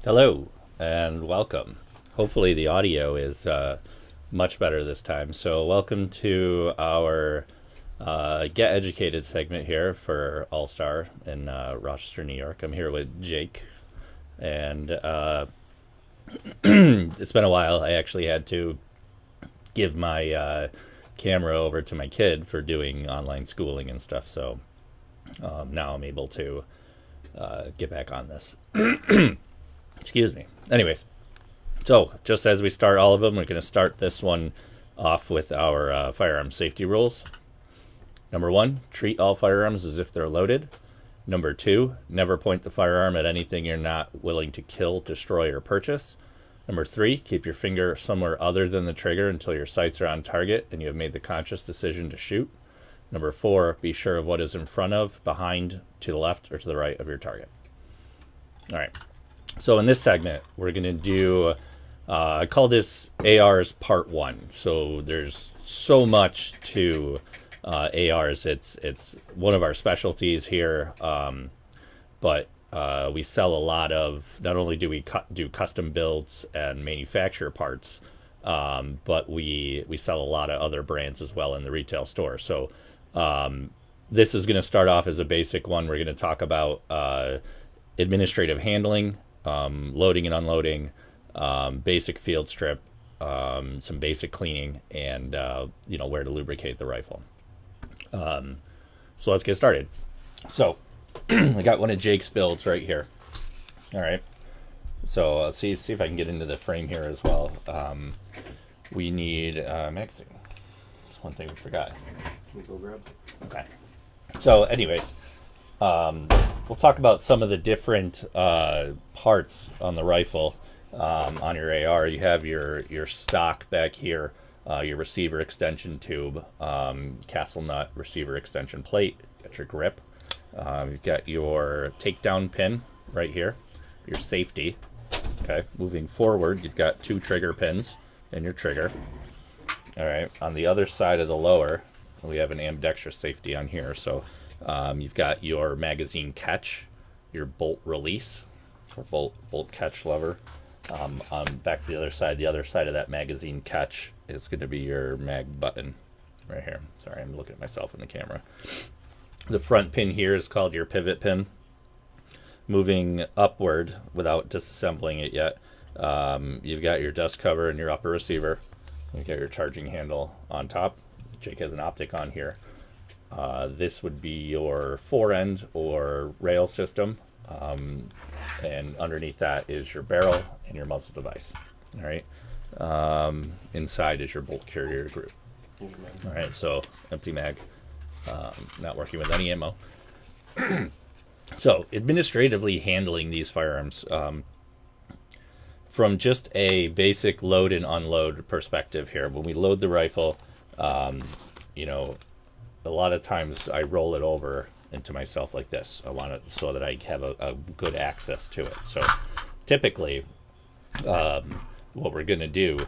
Hello and welcome. Hopefully, the audio is much better this time. So, welcome to our Get Educated segment here for Allstar in Rochester, New York. I'm here with Jake, and it's been a while. I actually had to give my camera over to my kid for doing online schooling and stuff. So, now I'm able to get back on this. Excuse me. Anyways, so just as we start all of them, we're going to start this one off with our firearm safety rules. Number 1, treat all firearms as if they're loaded. Number 2, never point the firearm at anything you're not willing to kill, destroy, or purchase. Number 3, keep your finger somewhere other than the trigger until your sights are on target and you have made the conscious decision to shoot. Number 4, be sure of what is in front of, behind, to the left, or to the right of your target. All right. So in this segment, we're going to do, I call this ARs Part 1. So there's so much to ARs. It's one of our specialties here, but we sell a lot of, not only do we do custom builds and manufacture parts, but we sell a lot of other brands as well in the retail store. So this is going to start off as a basic one. We're going to talk about administrative handling, loading and unloading, basic field strip, some basic cleaning, and where to lubricate the rifle. So let's get started. So I got one of Jake's builds right here. All right. So see if I can get into the frame here as well. We need magazine. That's one thing we forgot. Can we go grab? Okay. So anyways, we'll talk about some of the different parts on the rifle. On your AR, you have your stock back here, your receiver extension tube, castle nut receiver extension plate, got your grip. You've got your takedown pin right here, your safety. Okay, moving forward, you've got 2 trigger pins and your trigger. All right, on the other side of the lower, we have an ambidextrous safety on here. So you've got your magazine catch, your bolt release, or bolt catch lever. Back to the other side of that magazine catch is going to be your mag button right here. Sorry, I'm looking at myself in the camera. The front pin here is called your pivot pin. Moving upward without disassembling it yet, you've got your dust cover and your upper receiver. You've got your charging handle on top. Jake has an optic on here. This would be your fore-end or rail system, and underneath that is your barrel and your muzzle device. All right. Inside is your bolt carrier group. All right, so empty mag, not working with any ammo. So administratively handling these firearms, from just a basic load and unload perspective here, when we load the rifle, a lot of times I roll it over into myself like this. I want it so that I have a good access to it. So typically, what we're going to do,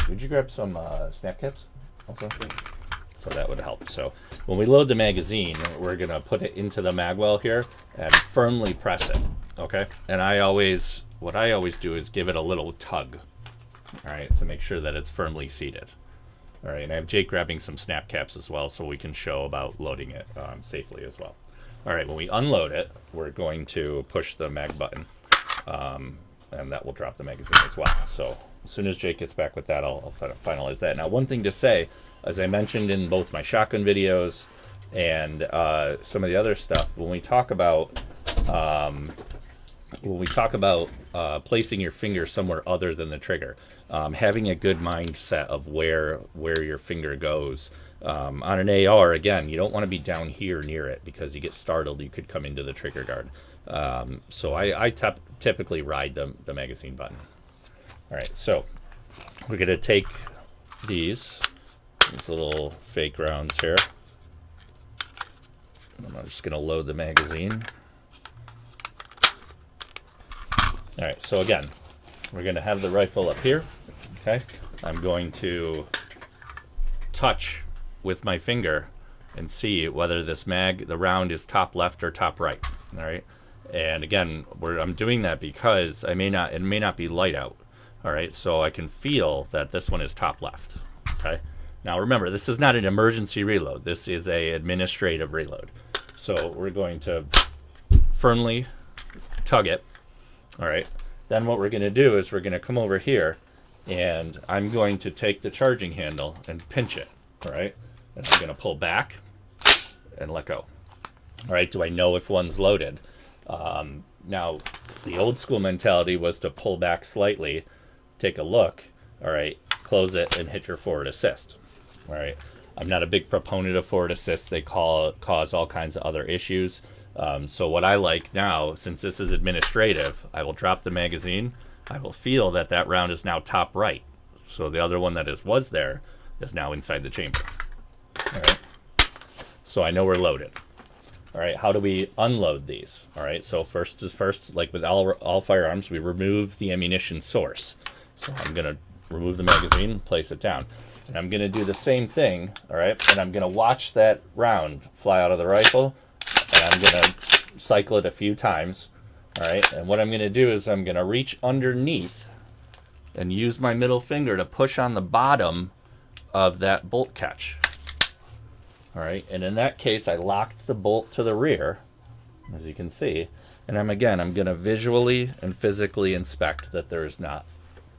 would you grab some snap caps? Okay. So that would help. So when we load the magazine, we're going to put it into the mag well here and firmly press it. Okay. And what I always do is give it a little tug. All right. To make sure that it's firmly seated. All right. And I have Jake grabbing some snap caps as well so we can show about loading it safely as well. All right. When we unload it, we're going to push the mag button. And that will drop the magazine as well. So as soon as Jake gets back with that, I'll finalize that. Now, one thing to say, as I mentioned in both my shotgun videos and some of the other stuff, when we talk about placing your finger somewhere other than the trigger, having a good mindset of where your finger goes. On an AR, again, you don't want to be down here near it because you get startled. You could come into the trigger guard. So I typically ride the magazine button. All right, so we're going to take these little fake rounds here. I'm just going to load the magazine. All right, so again, we're going to have the rifle up here. Okay, I'm going to touch with my finger and see whether this the round is top left or top right. All right, And again, I'm doing that because it may not be light out. All right, so I can feel that this one is top left. Okay. Now remember, this is not an emergency reload. This is a administrative reload. So we're going to firmly tug it. All right. Then what we're going to do is we're going to come over here, and I'm going to take the charging handle and pinch it. All right. And I'm going to pull back and let go. All right. Do I know if one's loaded? Now, the old school mentality was to pull back slightly, take a look, all right, close it, and hit your forward assist. All right. I'm not a big proponent of forward assist. They cause all kinds of other issues. So what I like now, since this is administrative, I will drop the magazine. I will feel that that round is now top right. So the other one that was there is now inside the chamber. All right. So I know we're loaded. All right, how do we unload these? All right, so first, like with all firearms, we remove the ammunition source. So I'm going to remove the magazine, place it down. And I'm going to do the same thing, all right? And I'm going to watch that round fly out of the rifle, and I'm going to cycle it a few times, all right? And what I'm going to do is I'm going to reach underneath and use my middle finger to push on the bottom of that bolt catch. All right, and in that case, I locked the bolt to the rear, as you can see, and I'm going to visually and physically inspect that there is not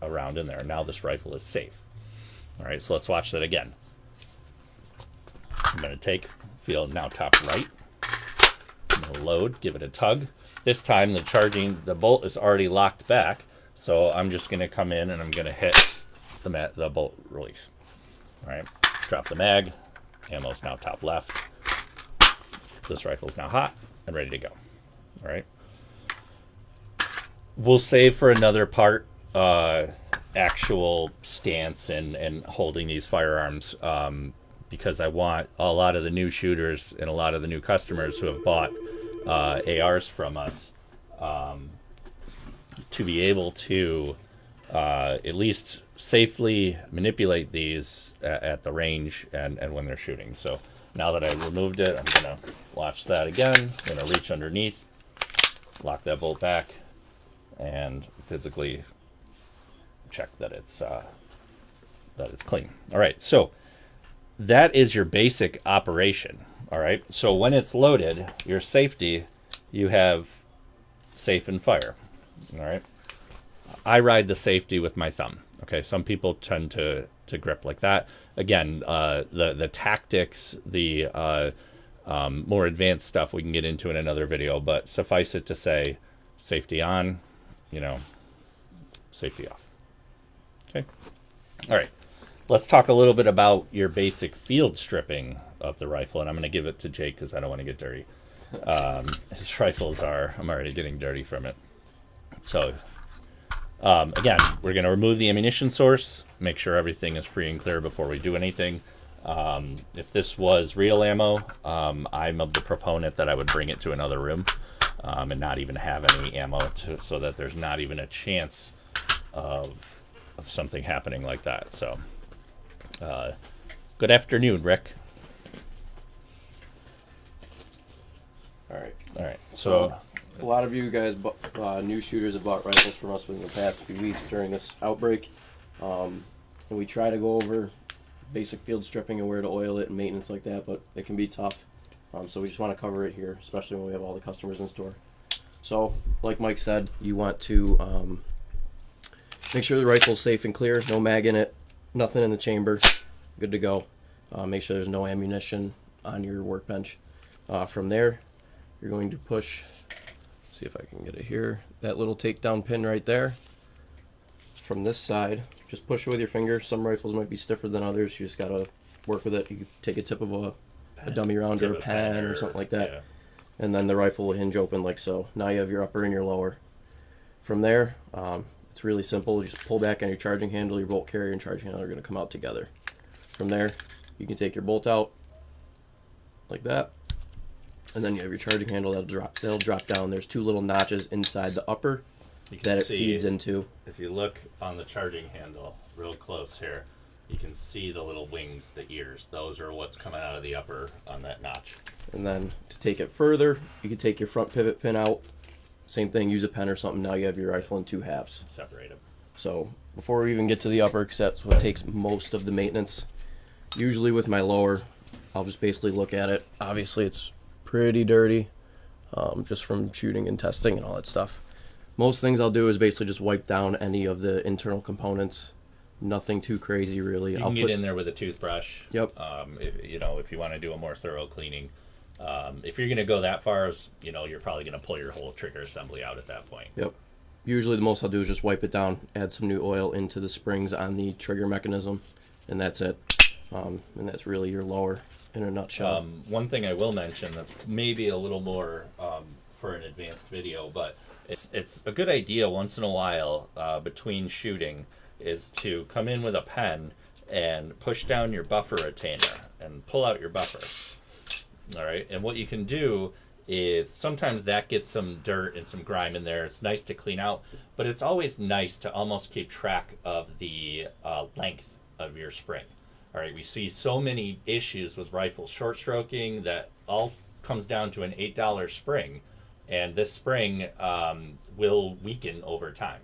a round in there. Now this rifle is safe. All right, so let's watch that again. I'm going to feel now top right. I'm going to load, give it a tug. This time the bolt is already locked back, so I'm just going to come in and I'm going to hit the bolt release. All right, drop the mag. Ammo's now top left. This rifle's now hot and ready to go. All right. We'll save for another part actual stance and holding these firearms because I want a lot of the new shooters and a lot of the new customers who have bought ARs from us to be able to at least safely manipulate these at the range and when they're shooting. So now that I removed it, I'm going to watch that again. I'm going to reach underneath, lock that bolt back, and physically check that it's clean. All right, so that is your basic operation. All right, so when it's loaded, your safety, you have safe and fire. All right, I ride the safety with my thumb. Okay, some people tend to grip like that. Again, the tactics, the more advanced stuff we can get into in another video, but suffice it to say, safety on, safety off. Okay, all right. Let's talk a little bit about your basic field stripping of the rifle, and I'm going to give it to Jake because I don't want to get dirty. His rifles I'm already getting dirty from it. So, again, we're going to remove the ammunition source, make sure everything is free and clear before we do anything. If this was real ammo, I'm of the proponent that I would bring it to another room and not even have any ammo so that there's not even a chance of something happening like that. So, good afternoon, Rick. All right. So, a lot of you guys, new shooters, have bought rifles from us within the past few weeks during this outbreak. And we try to go over basic field stripping and where to oil it and maintenance like that, but it can be tough. So we just want to cover it here, especially when we have all the customers in store. So, like Mike said, you want to make sure the rifle's safe and clear, no mag in it, nothing in the chamber, good to go. Make sure there's no ammunition on your workbench. From there, you're going to push, see if I can get it here, that little takedown pin right there. From this side, just push it with your finger. Some rifles might be stiffer than others. You just got to work with it. You take a tip of a dummy round or a pen or something like that. Yeah. And then the rifle will hinge open like so. Now you have your upper and your lower. From there, it's really simple. You just pull back on your charging handle. Your bolt carrier and charging handle are going to come out together. From there, you can take your bolt out like that. And then you have your charging handle that'll drop down. There's two little notches inside the upper that it feeds into. If you look on the charging handle real close here, you can see the little wings, the ears. Those are what's coming out of the upper on that notch. And then to take it further, you can take your front pivot pin out Same thing, use a pen or something. Now you have your rifle in two halves. Separate them. So before we even get to the upper, because that's what takes most of the maintenance, usually with my lower, I'll just basically look at it. Obviously, it's pretty dirty, just from shooting and testing and all that stuff. Most things I'll do is basically just wipe down any of the internal components. Nothing too crazy, really. You can get in there with a toothbrush. Yep. If you want to do a more thorough cleaning. If you're going to go that far, you're probably going to pull your whole trigger assembly out at that point. Yep. Usually the most I'll do is just wipe it down, add some new oil into the springs on the trigger mechanism, and that's it. And that's really your lower in a nutshell. One thing I will mention that's maybe a little more for an advanced video, but it's a good idea once in a while between shooting is to come in with a pen and push down your buffer retainer and pull out your buffer. All right, and what you can do is sometimes that gets some dirt and some grime in there. It's nice to clean out, but it's always nice to almost keep track of the length of your spring. All right, we see so many issues with rifle short stroking that all comes down to an $8 spring, and this spring will weaken over time.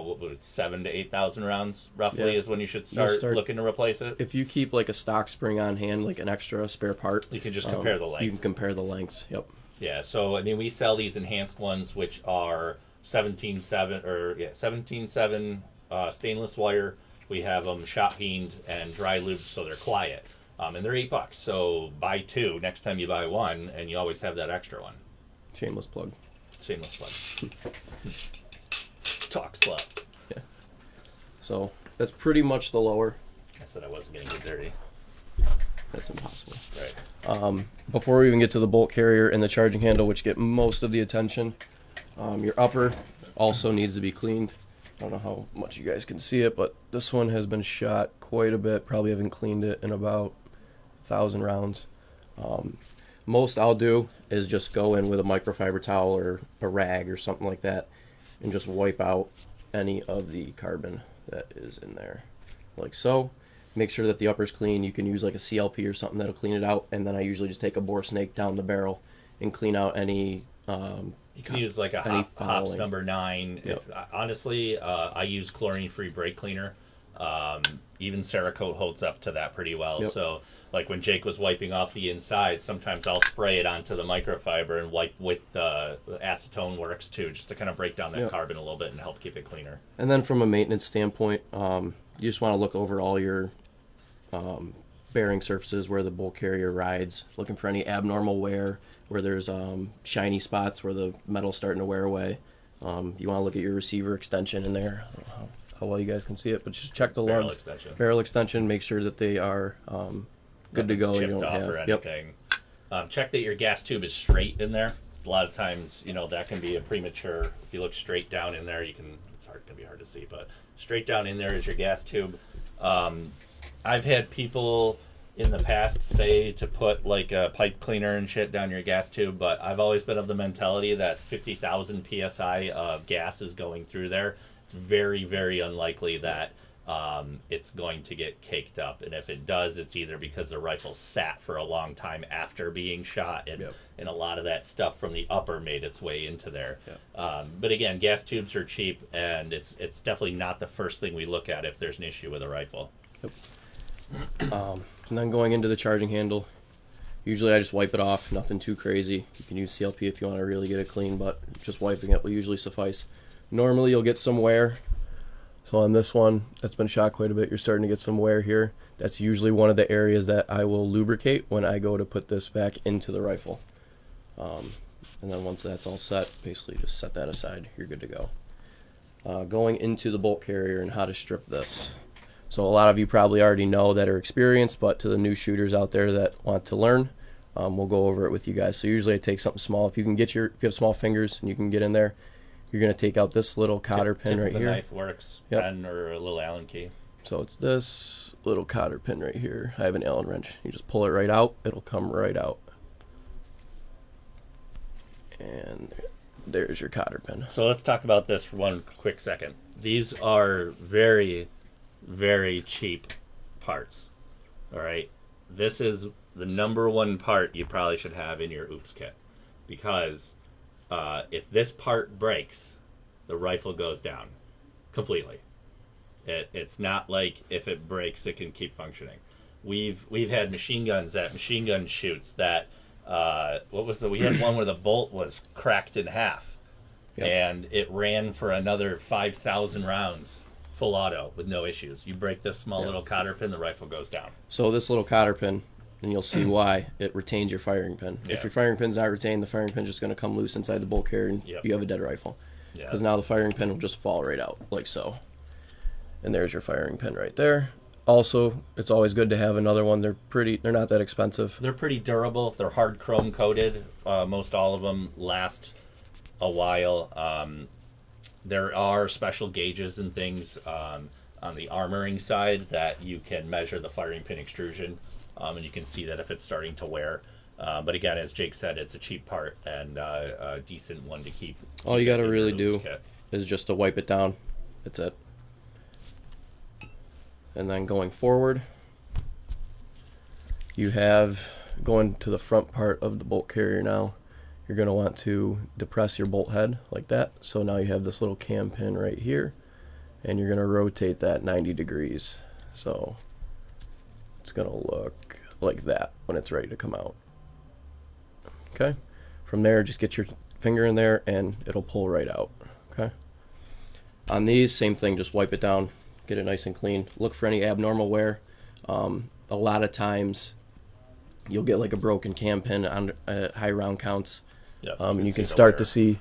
What was 7,000 to 8,000 rounds roughly is when you should start looking to replace it. If you keep like a stock spring on hand, like an extra spare part, you can just compare the length. You can compare the lengths. Yep. Yeah. So we sell these enhanced ones, which are 17.7 stainless wire. We have them shot peened and dry lubed, so they're quiet, and they're $8. So buy two next time you buy one, and you always have that extra one. Shameless plug. Shameless plug. Talk slut. Yeah. So that's pretty much the lower. I said I wasn't going to get dirty. That's impossible. Right. Before we even get to the bolt carrier and the charging handle, which get most of the attention, your upper also needs to be cleaned. I don't know how much you guys can see it, but this one has been shot quite a bit. Probably haven't cleaned it in about 1,000 rounds. Most I'll do is just go in with a microfiber towel or a rag or something like that and just wipe out any of the carbon that is in there, like so. Make sure that the upper's clean. You can use like a CLP or something that'll clean it out, and then I usually just take a bore snake down the barrel and clean out any you can use like a Hops number 9. Yep. Honestly, I use chlorine-free brake cleaner. Even Cerakote holds up to that pretty well. Yep. So, like when Jake was wiping off the inside, sometimes I'll spray it onto the microfiber and wipe with the acetone works too, just to kind of break down that carbon a little bit and help keep it cleaner. And then from a maintenance standpoint, you just want to look over all your bearing surfaces where the bolt carrier rides, looking for any abnormal wear, where there's shiny spots where the metal's starting to wear away. You want to look at your receiver extension in there. I don't know how well you guys can see it, but just check the lugs. Barrel extension, make sure that they are good to go. Chipped you don't off have or anything. Check that your gas tube is straight in there. A lot of times, that can be a premature. If you look straight down in there, it's going to be hard to see, but straight down in there is your gas tube. I've had people in the past say to put like a pipe cleaner and shit down your gas tube, but I've always been of the mentality that 50,000 psi of gas is going through there. It's very, very unlikely that it's going to get caked up, and if it does, it's either because the rifle sat for a long time after being shot, and a lot of that stuff from the upper made its way into there. But again, gas tubes are cheap, and it's definitely not the first thing we look at if there's an issue with a rifle. And then going into the charging handle, usually I just wipe it off, nothing too crazy. You can use CLP if you want to really get it clean, but just wiping it will usually suffice. Normally you'll get some wear. So on this one that's been shot quite a bit, you're starting to get some wear here. That's usually one of the areas that I will lubricate when I go to put this back into the rifle. And then once that's all set, basically just set that aside. You're good to go. Going into the bolt carrier and how to strip this. So a lot of you probably already know that are experienced, but to the new shooters out there that want to learn, we'll go over it with you guys. So usually I take something small. If you have small fingers and you can get in there, you're going to take out this little cotter pin right here. Knife works, pen or a little Allen key. So it's this little cotter pin right here. I have an Allen wrench. You just pull it right out. It'll come right out. And there's your cotter pin. So let's talk about this for one quick second. These are very, very cheap parts. All right. This is the number one part you probably should have in your oops kit, because if this part breaks, the rifle goes down completely. It's not like if it breaks, it can keep functioning. We've had machine guns at machine gun shoots that we had one where the bolt was cracked in half, and it ran for another 5,000 rounds full auto with no issues. You break this small little cotter pin, the rifle goes down. So this little cotter pin, and you'll see why it retains your firing pin. Yeah. If your firing pin's not retained, the firing pin's just going to come loose inside the bolt carrier, and you have a dead rifle. Because now the firing pin will just fall right out, like so. And there's your firing pin right there. Also, it's always good to have another one. They're not that expensive. They're pretty durable. They're hard chrome coated. Most all of them last a while. There are special gauges and things on the armoring side that you can measure the firing pin extrusion, and you can see that if it's starting to wear. But again, as Jake said, it's a cheap part and a decent one to keep. All you got to really do is just to wipe it down. That's it. And then going forward, you have, going to the front part of the bolt carrier now, you're going to want to depress your bolt head like that. So now you have this little cam pin right here, and you're going to rotate that 90 degrees. So it's going to look like that when it's ready to come out. Okay. From there, just get your finger in there and it'll pull right out. Okay. On these, same thing, just wipe it down, get it nice and clean. Look for any abnormal wear. A lot of times you'll get like a broken cam pin on high round counts. And you can start to see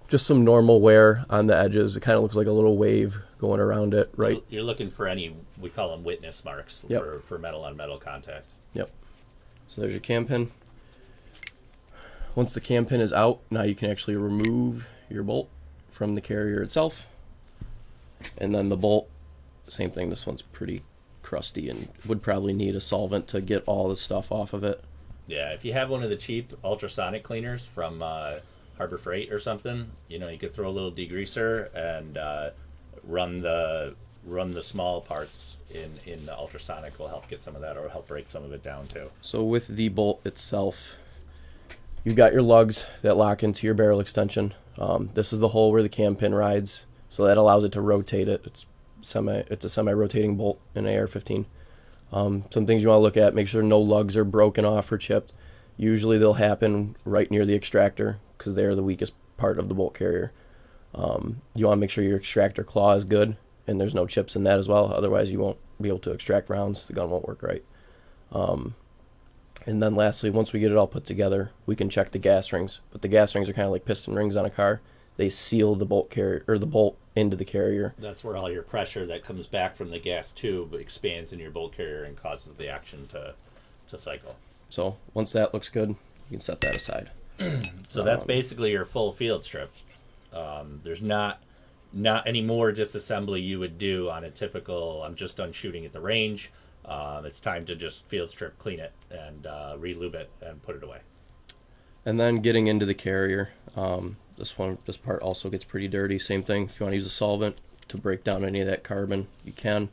just some normal wear on the edges. It kind of looks like a little wave going around it, right? You're looking for any, we call them witness marks for metal on metal contact. Yep. So there's your cam pin. Once the cam pin is out, now you can actually remove your bolt from the carrier itself. And then the bolt, same thing. This one's pretty crusty and would probably need a solvent to get all the stuff off of it. Yeah, if you have one of the cheap ultrasonic cleaners from Harbor Freight or something, you could throw a little degreaser and run the small parts in the ultrasonic will help get some of that, or help break some of it down too. So with the bolt itself, you've got your lugs that lock into your barrel extension. This is the hole where the cam pin rides, so that allows it to rotate it. It's a semi-rotating bolt in AR-15. Some things you want to look at: make sure no lugs are broken off or chipped. Usually they'll happen right near the extractor because they're the weakest part of the bolt carrier. You want to make sure your extractor claw is good and there's no chips in that as well. Otherwise you won't be able to extract rounds. The gun won't work right. And then lastly, once we get it all put together, we can check the gas rings. But the gas rings are kind of like piston rings on a car. They seal the bolt carrier, or the bolt, into the carrier. That's where all your pressure that comes back from the gas tube expands in your bolt carrier and causes the action to cycle. So once that looks good, you can set that aside. So that's basically your full field strip. There's not any more disassembly you would do on a typical, I'm just done shooting at the range. It's time to just field strip, clean it, and re-lube it and put it away. And then getting into the carrier, this part also gets pretty dirty. Same thing, if you want to use a solvent to break down any of that carbon, you can.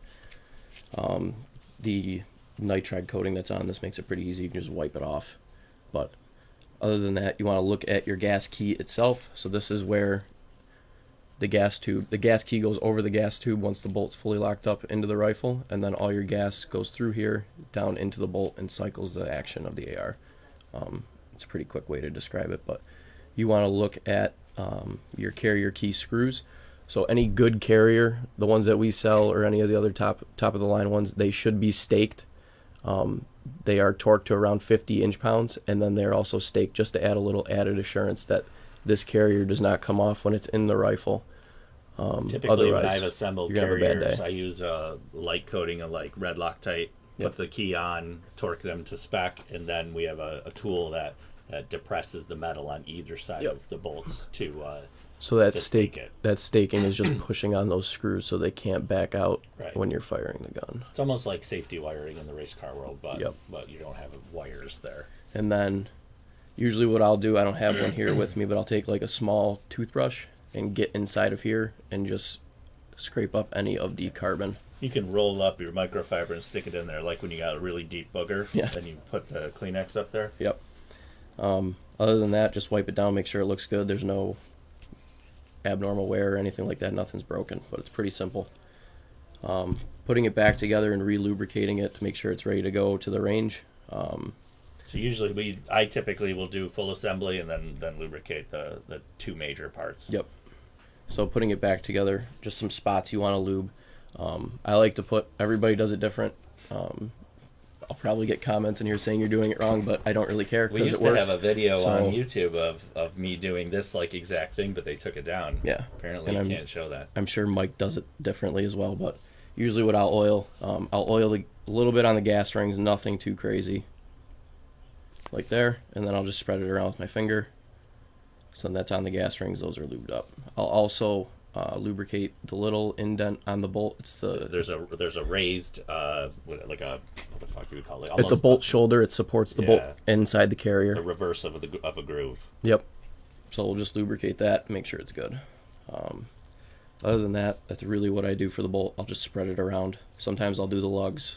The nitride coating that's on this makes it pretty easy. You can just wipe it off. But other than that, you want to look at your gas key itself. So this is where the gas key goes over the gas tube once the bolt's fully locked up into the rifle, and then all your gas goes through here down into the bolt and cycles the action of the AR. It's a pretty quick way to describe it, but you want to look at your carrier key screws. So any good carrier, the ones that we sell or any of the other top of the line ones, they should be staked. They are torqued to around 50 inch-pounds, and then they're also staked just to add a little added assurance that this carrier does not come off when it's in the rifle. Typically, when I've assembled carriers, I use a light coating of like red Loctite, put the key on, torque them to spec, and then we have a tool that depresses the metal on either side of the bolts to so that staking is just pushing on those screws so they can't back out when you're firing the gun. It's almost like safety wiring in the race car world, but you don't have wires there. And then usually what I'll do, I don't have one here with me, but I'll take like a small toothbrush and get inside of here and just scrape up any of the carbon. You can roll up your microfiber and stick it in there, like when you got a really deep booger. Then you put the Kleenex up there. Yep. Other than that, just wipe it down, make sure it looks good. There's no abnormal wear or anything like that. Nothing's broken, but it's pretty simple. Putting it back together and re-lubricating it to make sure it's ready to go to the range. So usually I typically will do full assembly and then lubricate the two major parts. Yep. So putting it back together, just some spots you want to lube. I like to put, everybody does it different. I'll probably get comments in here saying you're doing it wrong, but I don't really care We because used it works. to have a video on YouTube of me doing this like exact thing, but they took it down. Yeah. Apparently And you can't show that. I'm sure Mike does it differently as well, but usually what I'll oil a little bit on the gas rings, nothing too crazy. Like there, and then I'll just spread it around with my finger. So that's on the gas rings, those are lubed up. I'll also lubricate the little indent on the bolt. There's a raised what the fuck you would call it? It's a bolt shoulder. It supports the bolt inside the carrier. The reverse of a groove. Yep. So we'll just lubricate that, make sure it's good. Other than that, that's really what I do for the bolt. I'll just spread it around. Sometimes I'll do the lugs.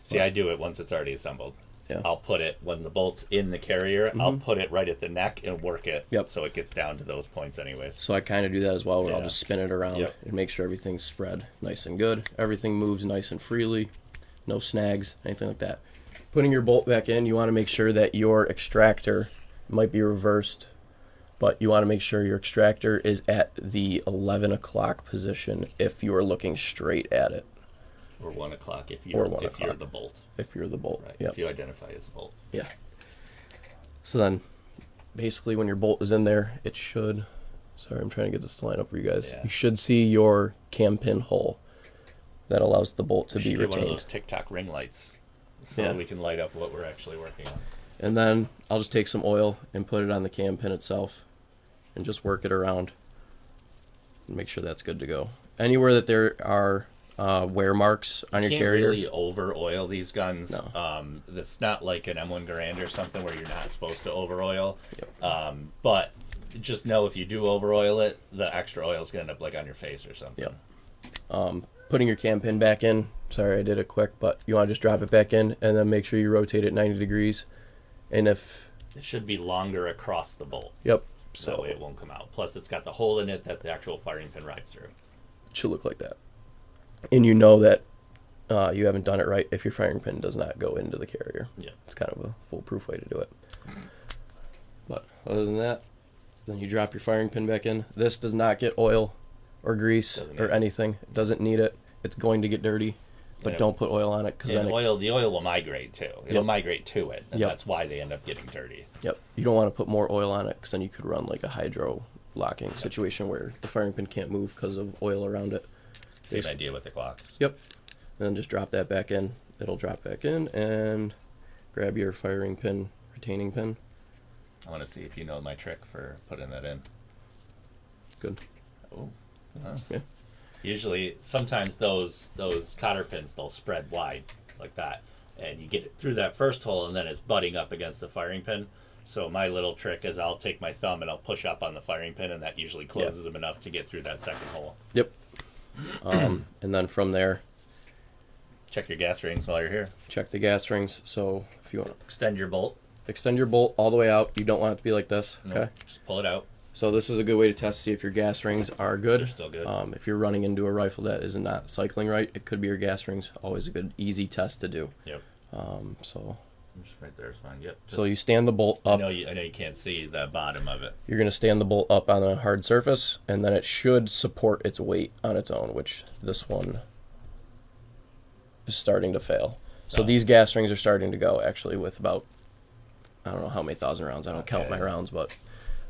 See, I do it once it's already assembled. Yeah. I'll put it when the bolt's in the carrier. I'll put it right at the neck and work it. Yep. So it gets down to those points, anyways. So I kind of do that as well, where I'll Yeah. just spin it around Yep. and make sure everything's spread nice and good. Everything moves nice and freely, no snags, anything like that. Putting your bolt back in, you want to make sure that your extractor might be reversed, but you want to make sure your extractor is at the 11 o'clock position if you are looking straight at it. Or 1 o'clock if you're Or 1 if you're o'clock. the bolt. If you're the bolt. Right. Yep. If you identify as a bolt. Yeah. So then, basically, when your bolt is in there, it should. Sorry, I'm trying to get this to line up for you guys. Yeah. You should see your cam pin hole that allows the bolt to We be should get one of retained. those TikTok ring lights, so Yeah. we can light up what we're actually working on. And then I'll just take some oil and put it on the cam pin itself, and just work it around, and make sure that's good to go. Anywhere that there are wear marks on your Can't carrier. really over oil these guns. No. It's not like an M1 Garand or something where you're not supposed to over oil. Yep. But just know if you do over oil it, the extra oil is gonna end up like on your face or something. Yep. Putting your cam pin back in. Sorry, I did it quick, but you want to just drop it back in, and then make sure you rotate it 90 degrees. And if It should be longer across the bolt, yep, so that way it won't come out. Plus, it's got the hole in it that the actual firing pin rides through. it should look like that. And you know that you haven't done it right if your firing pin does not go into the carrier. Yeah. It's kind of a foolproof way to do it. But other than that, then you drop your firing pin back in. This does not get oil or grease Doesn't or need it. anything. It doesn't need it. It's going to get dirty, but Yeah. don't put oil on it because And then the oil will migrate too. It'll Yep. migrate to it, and Yep. that's why they end up getting dirty. yep, you don't want to put more oil on it because then you could run like a hydro locking situation where the firing pin can't move because of oil around it. Same idea with the clocks. Yep. And then just drop that back in. It'll drop back in, and grab your firing pin, retaining pin. I want to see if you know my trick for putting that in. Good. Oh. Yeah. Usually, sometimes those cotter pins, they'll spread wide like that, and you get it through that first hole, and then it's butting up against the firing pin. So my little trick is I'll take my thumb and I'll push up on the firing pin, and that usually closes them enough to get through that second hole. Yep. And then from there, Check your gas rings while you're here. check the gas rings. So if you want to Extend your bolt. extend your bolt all the way out, you don't want it to be like this. No, Okay. just pull it out. So this is a good way to test to see if your gas rings are good. They're still good. If you're running into a rifle that is not cycling right, it could be your gas rings. Always a good, easy test to do. Yep. So Just right there is fine. Yep. you stand the bolt I up. know you can't see the bottom of it. You're going to stand the bolt up on a hard surface, and then it should support its weight on its own, which this one is starting to fail. So these gas rings are starting to go, actually, with about, I don't know how many thousand rounds. I don't count my rounds, but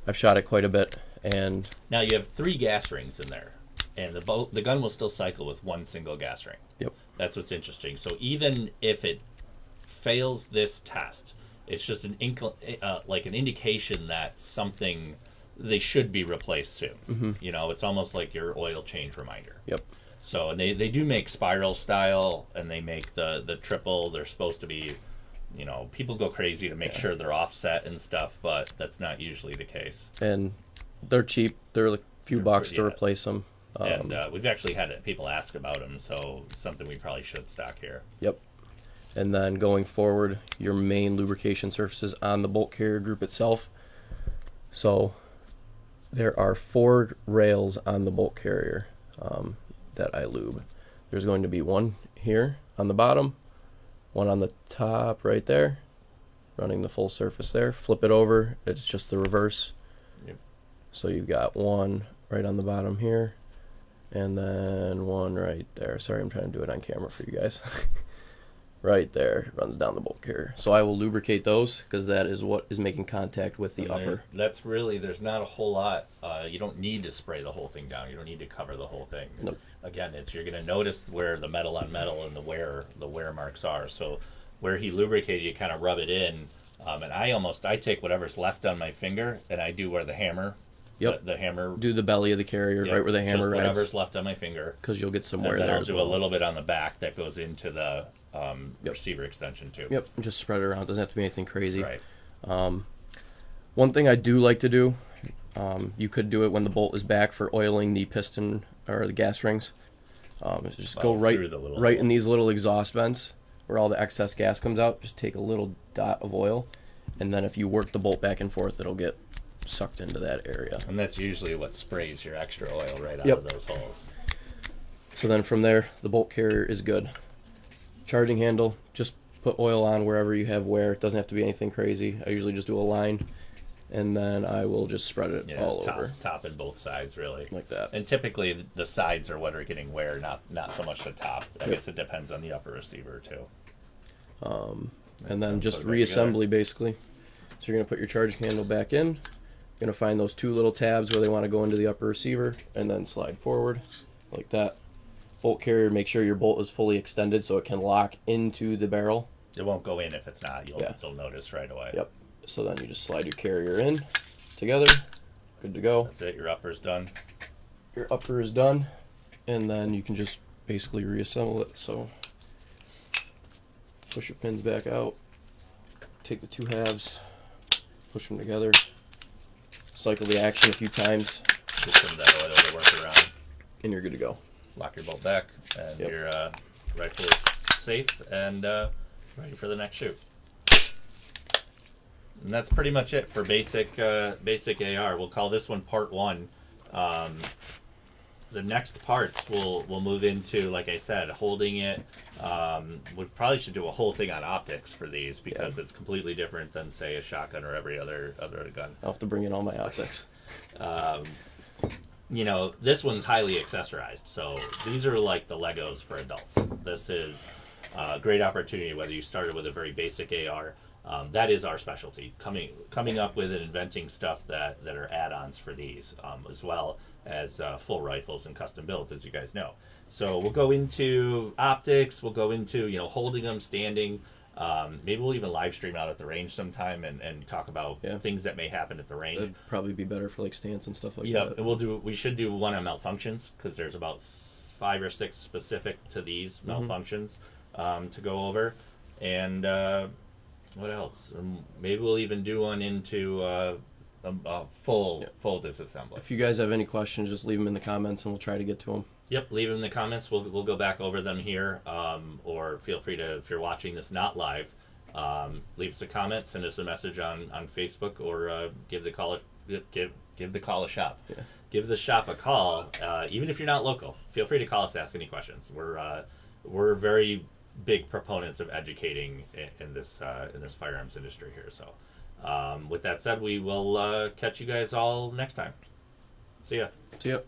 I've shot it quite a bit. And Now you have 3 gas rings in there, and the gun will still cycle with one single gas ring. yep, That's what's interesting. So even if it fails this test, it's just like an indication that something they should be replaced soon. Mm-hmm. You know, it's almost like your oil change reminder. yep, So and they do make spiral style, and they make the triple. They're supposed to be, you know, people go crazy to make sure they're offset and stuff, but that's not usually the case. and they're cheap. They're like a few bucks to yeah. replace them. And we've actually had people ask about them, so it's something we probably should stock here. Yep. And then going forward, your main lubrication surfaces on the bolt carrier group itself. So there are 4 rails on the bolt carrier that I lube. There's going to be one here on the bottom, one on the top right there, running the full surface there. Flip it over, it's just the reverse. Yep. So you've got one right on the bottom here, and then one right there. Sorry, I'm trying to do it on camera for you guys. Right there, runs down the bolt carrier. So I will lubricate those because that is what is making contact with the upper. That's really, there's not a whole lot. You don't need to spray the whole thing down. You don't need to cover the whole thing. Nope. Again, you're going to notice where the metal on metal and the wear marks are. So where he lubricated, you kind of rub it in. And I take whatever's left on my finger and I do where the hammer. Yep. The hammer. Do the belly of the carrier, right where the hammer rides. Whatever's left on my finger. Because you'll get some wear and then there I'll as do well. a little bit on the back that goes into the receiver extension too. Yep, just spread it around. It doesn't have to be anything crazy. Right. One thing I do like to do, you could do it when the bolt is back for oiling the piston or the gas rings. Just go right in these little exhaust vents where all the excess gas comes out. Just take a little dot of oil, and then if you work the bolt back and forth, it'll get sucked into that area. And that's usually what sprays your extra oil right out of those holes. So then from there, the bolt carrier is good. Charging handle, just put oil on wherever you have wear. It doesn't have to be anything crazy. I usually just do a line, and then I will just spread it all over. Top and both sides, really. Like that. And typically the sides are what are getting wear, not so much the top. I guess it depends on the upper receiver, too. And then just reassembly, basically. So you're going to put your charging handle back in. You're going to find those 2 little tabs where they want to go into the upper receiver, and then slide forward like that. Bolt carrier, make sure your bolt is fully extended so it can lock into the barrel. It won't go in if it's not. You'll notice right away. Yep. So then you just slide your carrier in together. Good to go. That's it. Your upper's done. Your upper is done. And then you can just basically reassemble it. So push your pins back out. Take the 2 halves. Push them together. Cycle the action a few times. Just some of that oil to work around. And you're good to go. Lock your bolt back, and you're rightfully safe and ready for the next shoot. And that's pretty much it for basic AR. We'll call this one part 1. The next parts we'll move into, like I said, holding it. We probably should do a whole thing on optics for these because it's completely different than, say, a shotgun or every other gun. I'll have to bring in all my optics. This one's highly accessorized, so these are like the Legos for adults. This is a great opportunity, whether you started with a very basic AR. That is our specialty, coming up with and inventing stuff that are add-ons for these, as well as full rifles and custom builds, as you guys know. So we'll go into optics, we'll go into holding them, standing. Maybe we'll even live stream out at the range sometime and talk about things that may happen at the range. That'd probably be better for like stance and stuff like that. Yeah, and we should do one on malfunctions because there's about 5 or 6 specific to these malfunctions to go over. And what else? Maybe we'll even do one into a full disassembly. If you guys have any questions, just leave them in the comments and we'll try to get to them. Yep, leave them in the comments. We'll go back over them here, or feel free to, if you're watching this not live, leave us a comment, send us a message on Facebook, or give the call a shop. Yeah. Give the shop a call, even if you're not local. Feel free to call us to ask any questions. We're very big proponents of educating in this firearms industry here. So, with that said, we will catch you guys all next time. See ya. See ya.